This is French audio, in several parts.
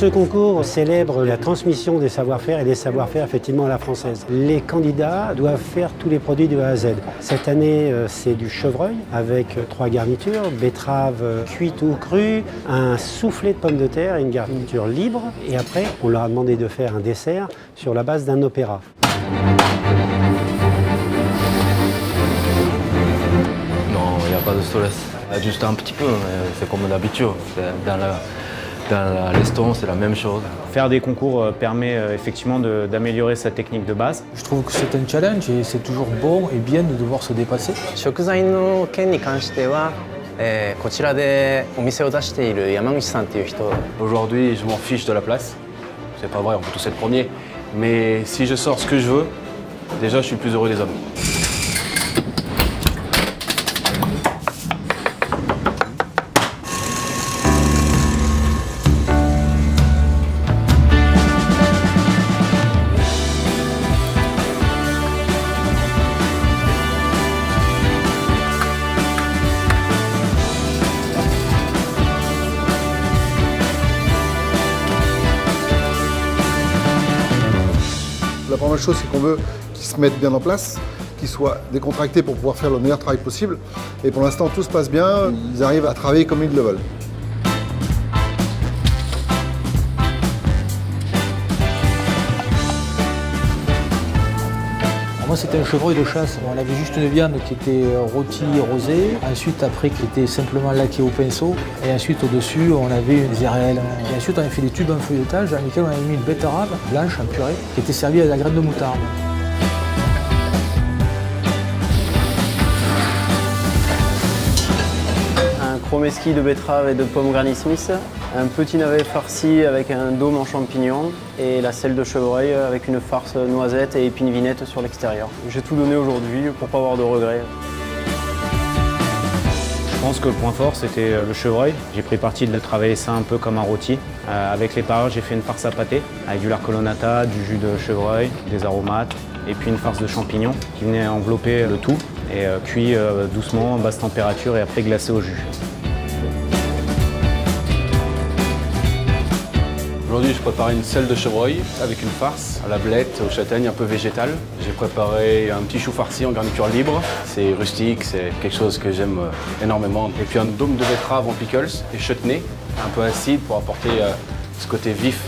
Ce concours célèbre la transmission des savoir-faire et des savoir-faire effectivement à la française. Les candidats doivent faire tous les produits de A à Z. Cette année, c'est du chevreuil avec 3 garnitures, betterave cuite ou crue, un soufflé de pommes de terre et une garniture libre. Et après, on leur a demandé de faire un dessert sur la base d'un opéra. Non, il n'y a pas de stress. Juste un petit peu, c'est comme d'habitude. Dans le restaurant, c'est la même chose. Faire des concours permet effectivement d'améliorer sa technique de base. Je trouve que c'est un challenge et c'est toujours bon et bien de devoir se dépasser. 食材の件に関しては、こちらでお店を出している山口さんという人。 Aujourd'hui, je m'en fiche de la place. C'est pas vrai, on peut tous être premiers. Mais si je sors ce que je veux, déjà, je suis le plus heureux des hommes. La première chose, c'est qu'on veut qu'ils se mettent bien en place, qu'ils soient décontractés pour pouvoir faire le meilleur travail possible. Et pour l'instant, tout se passe bien, ils arrivent à travailler comme ils le veulent. Moi, c'était un chevreuil de chasse. On avait juste une viande qui était rôtie rosée, ensuite après qui était simplement laquée au pinceau, et ensuite au-dessus on avait des RL. Et ensuite on avait fait des tubes en feuilletage dans lesquels on avait mis une betterave blanche en purée qui était servie avec la graine de moutarde. Un chromeski de betterave et de pommes Granny Smith, un petit navet farci avec un dôme en champignons et la selle de chevreuil avec une farce noisette et épines vinettes sur l'extérieur. J'ai tout donné aujourd'hui pour pas avoir de regrets. Je pense que le point fort, c'était le chevreuil. J'ai pris parti de travailler ça un peu comme un rôti. Avec les parures, j'ai fait une farce à pâté avec du lard colonnata, du jus de chevreuil, des aromates et puis une farce de champignons qui venait envelopper le tout et cuit doucement, basse température et après glacé au jus. Aujourd'hui, je prépare une selle de chevreuil avec une farce à la blette, aux châtaignes, un peu végétale. J'ai préparé un petit chou farci en garniture libre. C'est rustique, c'est quelque chose que j'aime énormément. Et puis un dôme de betterave en pickles et chutney, un peu acide pour apporter ce côté vif.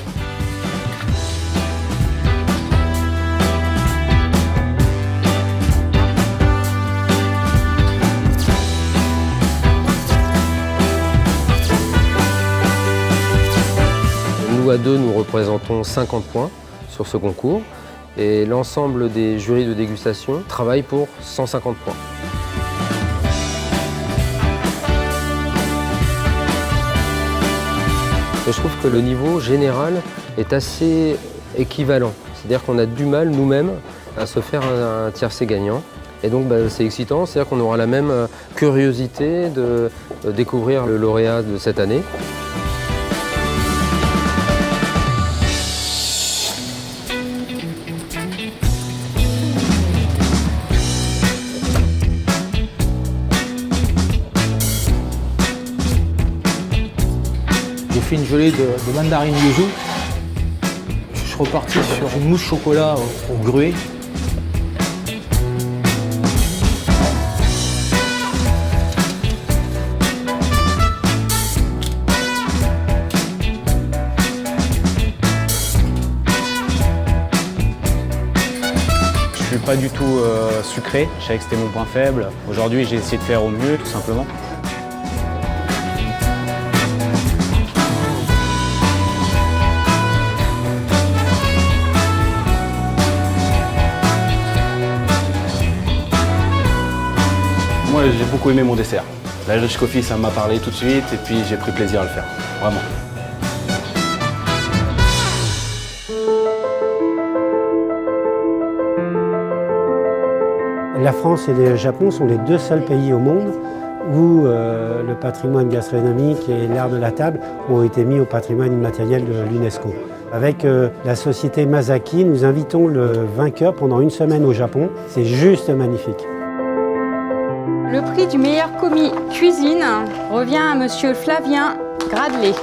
Nous, à deux, nous représentons 50 points sur ce concours et l'ensemble des jurys de dégustation travaillent pour 150 points. Et je trouve que le niveau général est assez équivalent. C'est-à-dire qu'on a du mal nous-mêmes à se faire un tiercé gagnant. Et donc c'est excitant, c'est-à-dire qu'on aura la même curiosité de découvrir le lauréat de cette année. J'ai fait une gelée de mandarine yuzu. Je suis reparti sur une mousse chocolat au gruet. Je suis pas du tout sucré, je savais que c'était mon point faible. Aujourd'hui, j'ai essayé de faire au mieux, tout simplement. Moi, j'ai beaucoup aimé mon dessert. L'Irish Coffee, ça m'a parlé tout de suite et puis j'ai pris plaisir à le faire, vraiment. La France et le Japon sont les 2 seuls pays au monde où le patrimoine gastronomique et l'art de la table ont été mis au patrimoine immatériel de l'UNESCO. Avec la société Mazaki, nous invitons le vainqueur pendant une semaine au Japon. C'est juste magnifique. Le prix du meilleur commis cuisine revient à Monsieur Flavien Gradelet.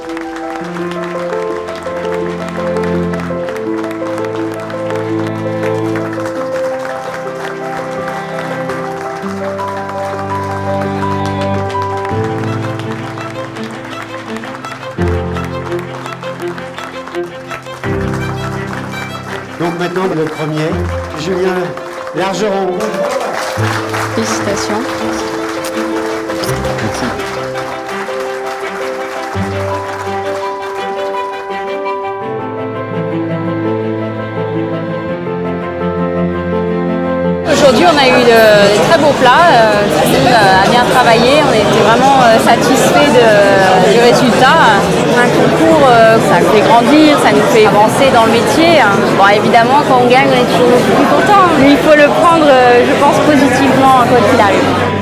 maintenant le premier, Julien Largeron. Félicitations. Aujourd'hui, on a eu de très beaux plats. Tout le monde a bien travaillé. On était vraiment satisfaits du résultat. Un concours, ça nous fait grandir, ça nous fait avancer dans le métier. Bon, évidemment, quand on gagne, on est toujours plus content. Mais il faut le prendre, je pense, positivement, quoi qu'il arrive.